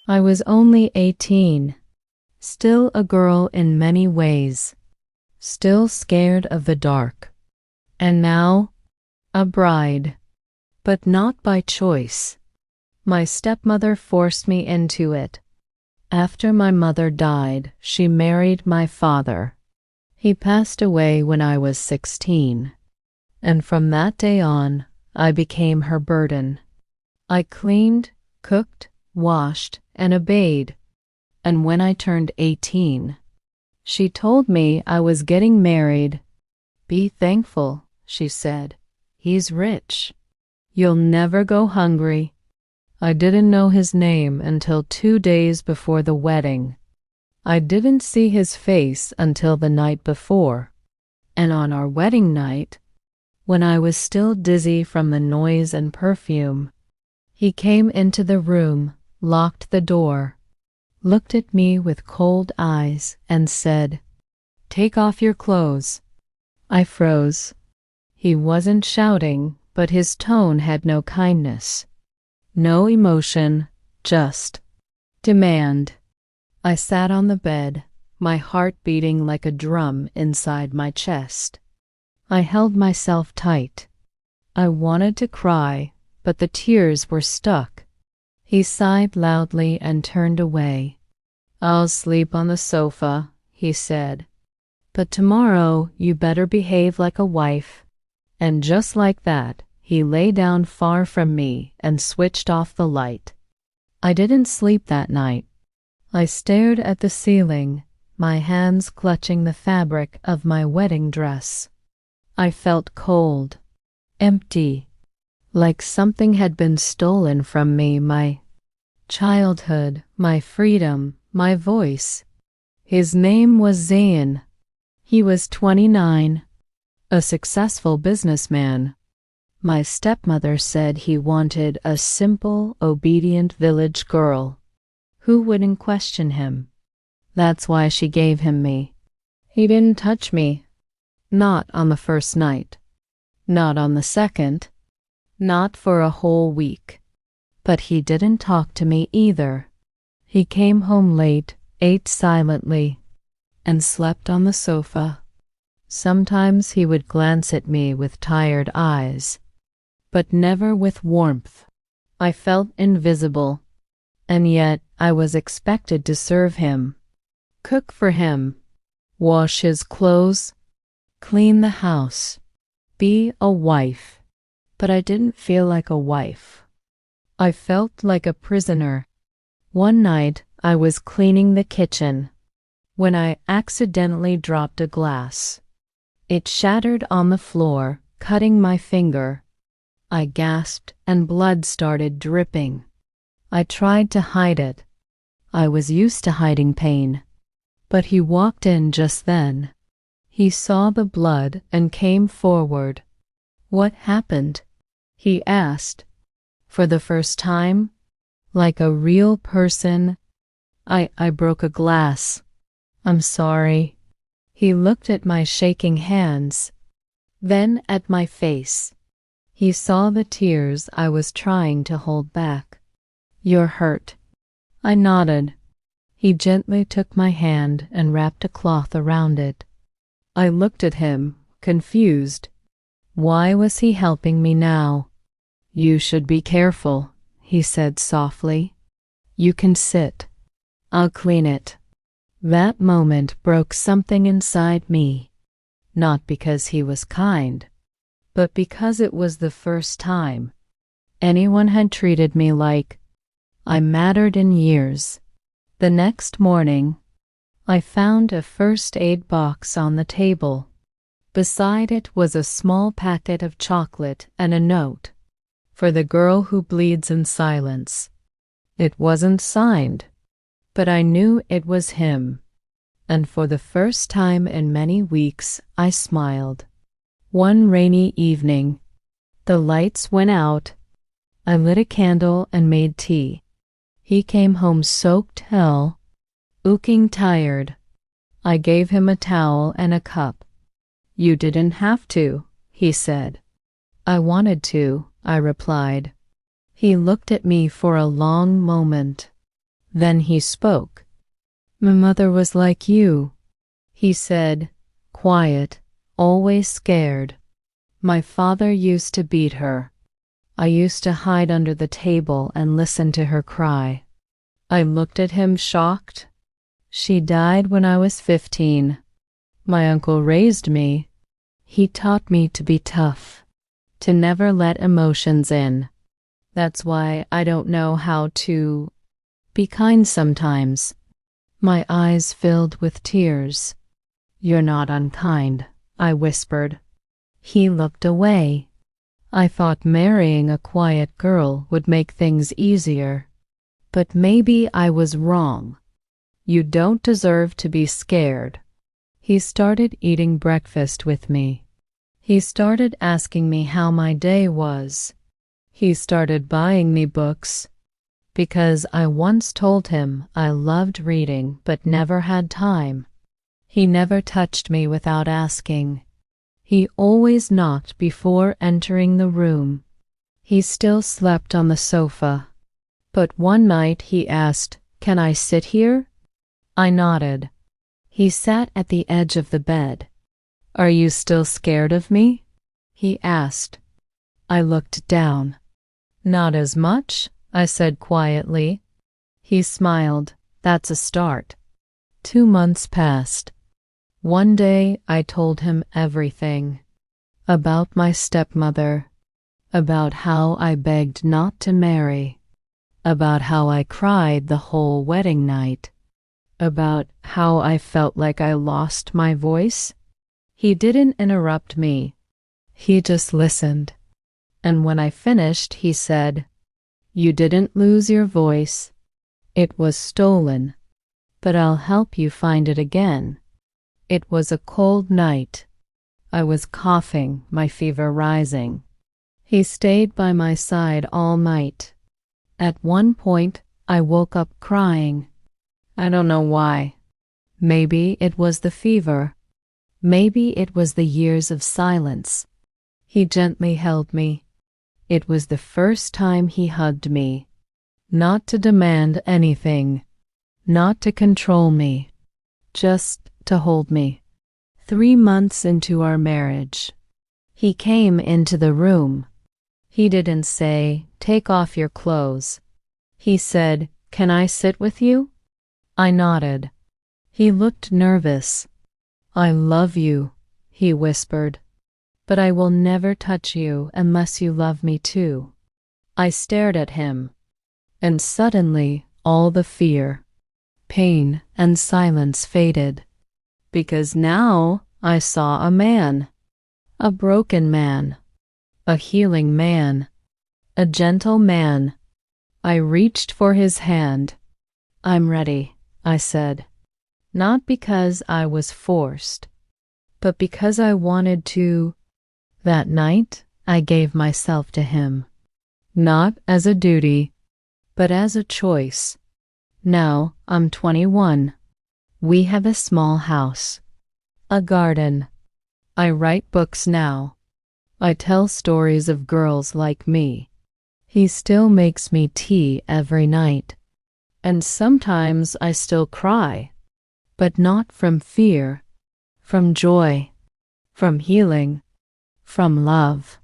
I was only 18, still a girl in many ways, still scared of the dark, and now a bride, but not by choice. My stepmother forced me into it. After my mother died, she married my father. He passed away when I was 16, and from that day on, I became her burden. I cleaned, cooked, washed, and obeyed, and when I turned 18, she told me I was getting married. "Be thankful," she said. "He's rich. You'll never go hungry." I didn't know his name until 2 days before the wedding. I didn't see his face until the night before, and on our wedding night, when I was still dizzy from the noise and perfume, he came into the room, locked the door, looked at me with cold eyes, and said, "Take off your clothes." I froze. He wasn't shouting, but his tone had no kindness, no emotion, just demand. I sat on the bed, my heart beating like a drum inside my chest. I held myself tight. I wanted to cry, but the tears were stuck. He sighed loudly and turned away. "I'll sleep on the sofa," he said. "But tomorrow you better behave like a wife." And just like that, he lay down far from me and switched off the light. I didn't sleep that night. I stared at the ceiling, my hands clutching the fabric of my wedding dress. I felt cold, empty, like something had been stolen from me, my childhood, my freedom, my voice. His name was Zayn. He was 29, a successful businessman. My stepmother said he wanted a simple, obedient village girl who wouldn't question him. That's why she gave him me. He didn't touch me. Not on the first night. Not on the second. Not for a whole week. But he didn't talk to me either. He came home late, ate silently, and slept on the sofa. Sometimes he would glance at me with tired eyes, but never with warmth. I felt invisible, and yet I was expected to serve him, cook for him, wash his clothes, clean the house, be a wife. But I didn't feel like a wife. I felt like a prisoner. One night I was cleaning the kitchen when I accidentally dropped a glass. It shattered on the floor, cutting my finger. I gasped and blood started dripping. I tried to hide it. I was used to hiding pain. But he walked in just then. He saw the blood and came forward. "What happened?" he asked. For the first time, like a real person, I broke a glass. "I'm sorry." He looked at my shaking hands, then at my face. He saw the tears I was trying to hold back. "You're hurt." I nodded. He gently took my hand and wrapped a cloth around it. I looked at him, confused. Why was he helping me now? "You should be careful," he said softly. "You can sit. I'll clean it." That moment broke something inside me, not because he was kind, but because it was the first time anyone had treated me like I mattered in years. The next morning, I found a first aid box on the table. Beside it was a small packet of chocolate and a note, "For the girl who bleeds in silence." It wasn't signed, but I knew it was him, and for the first time in many weeks I smiled. One rainy evening, the lights went out. I lit a candle and made tea. He came home soaked hell, ooking tired. I gave him a towel and a cup. "You didn't have to," he said. "I wanted to," I replied. He looked at me for a long moment. Then he spoke. My mother was like you, he said, quiet, always scared. My father used to beat her. I used to hide under the table and listen to her cry. I looked at him shocked. She died when I was 15. My uncle raised me. He taught me to be tough, to never let emotions in. That's why I don't know how to be kind sometimes. My eyes filled with tears. You're not unkind, I whispered. He looked away. I thought marrying a quiet girl would make things easier. But maybe I was wrong. You don't deserve to be scared. He started eating breakfast with me. He started asking me how my day was. He started buying me books. Because I once told him I loved reading but never had time. He never touched me without asking. He always knocked before entering the room. He still slept on the sofa. But one night he asked, "Can I sit here?" I nodded. He sat at the edge of the bed. "Are you still scared of me?" he asked. I looked down. "Not as much," I said quietly. He smiled. "That's a start." 2 months passed. One day I told him everything. About my stepmother. About how I begged not to marry. About how I cried the whole wedding night. About how I felt like I lost my voice. He didn't interrupt me. He just listened. And when I finished, he said, "You didn't lose your voice. It was stolen. But I'll help you find it again." It was a cold night. I was coughing, my fever rising. He stayed by my side all night. At one point, I woke up crying. I don't know why. Maybe it was the fever. Maybe it was the years of silence. He gently held me. It was the first time he hugged me. Not to demand anything. Not to control me. Just to hold me. 3 months into our marriage, he came into the room. He didn't say, "Take off your clothes." He said, "Can I sit with you?" I nodded. He looked nervous. "I love you," he whispered, "but I will never touch you unless you love me too." I stared at him, and suddenly all the fear, pain, and silence faded. Because now I saw a man. A broken man. A healing man. A gentle man. I reached for his hand. "I'm ready," I said. Not because I was forced, but because I wanted to. That night, I gave myself to him. Not as a duty, but as a choice. Now I'm 21. We have a small house. A garden. I write books now. I tell stories of girls like me. He still makes me tea every night. And sometimes I still cry. But not from fear. From joy. From healing. From love.